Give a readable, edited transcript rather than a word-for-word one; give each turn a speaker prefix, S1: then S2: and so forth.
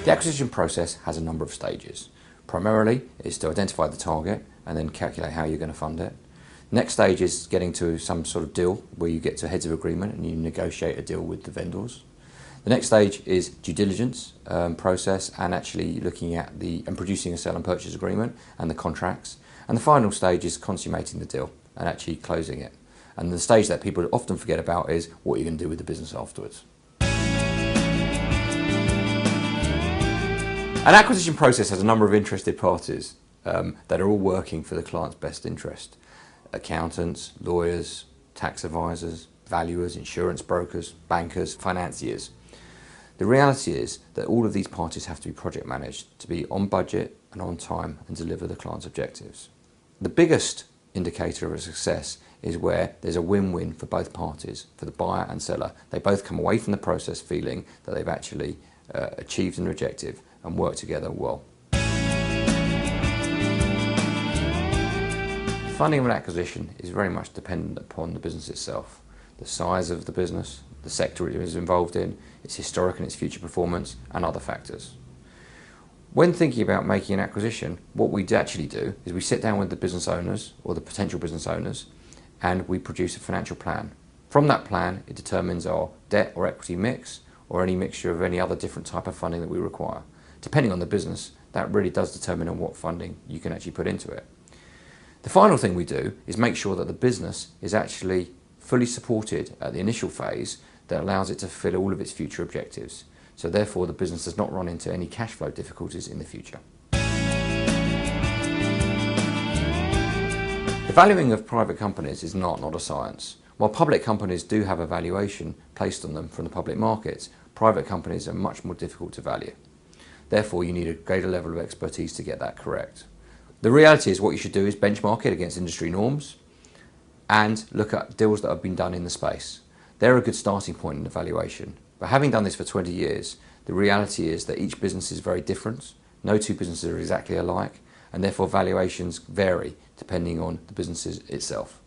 S1: The acquisition process has a number of stages. Primarily, it's to identify the target and then calculate how you're going to fund it. Next stage is getting to some sort of deal where you get to heads of agreement and you negotiate a deal with the vendors. The next stage is due diligence process and actually looking at and producing a sale and purchase agreement and the contracts. And the final stage is consummating the deal and actually closing it. And the stage that people often forget about is what you're going to do with the business afterwards. An acquisition process has a number of interested parties that are all working for the client's best interest. Accountants, lawyers, tax advisors, valuers, insurance brokers, bankers, financiers. The reality is that all of these parties have to be project managed to be on budget and on time and deliver the client's objectives. The biggest indicator of a success is where there's a win-win for both parties, for the buyer and seller. They both come away from the process feeling that they've actually achieved an objective and worked together well. Funding of an acquisition is very much dependent upon the business itself, the size of the business, the sector it is involved in, its historic and its future performance, and other factors. When thinking about making an acquisition, what we actually do is we sit down with the business owners or the potential business owners and we produce a financial plan. From that plan, it determines our debt or equity mix or any mixture of any other different type of funding that we require. Depending on the business, that really does determine on what funding you can actually put into it. The final thing we do is make sure that the business is actually fully supported at the initial phase that allows it to fulfill all of its future objectives. So therefore the business does not run into any cash flow difficulties in the future. The valuing of private companies is not a science. While public companies do have a valuation placed on them from the public markets, private companies are much more difficult to value. Therefore you need a greater level of expertise to get that correct. The reality is what you should do is benchmark it against industry norms and look at deals that have been done in the space. They're a good starting point in the valuation. But having done this for 20 years, the reality is that each business is very different. No two businesses are exactly alike, and therefore valuations vary depending on the business itself.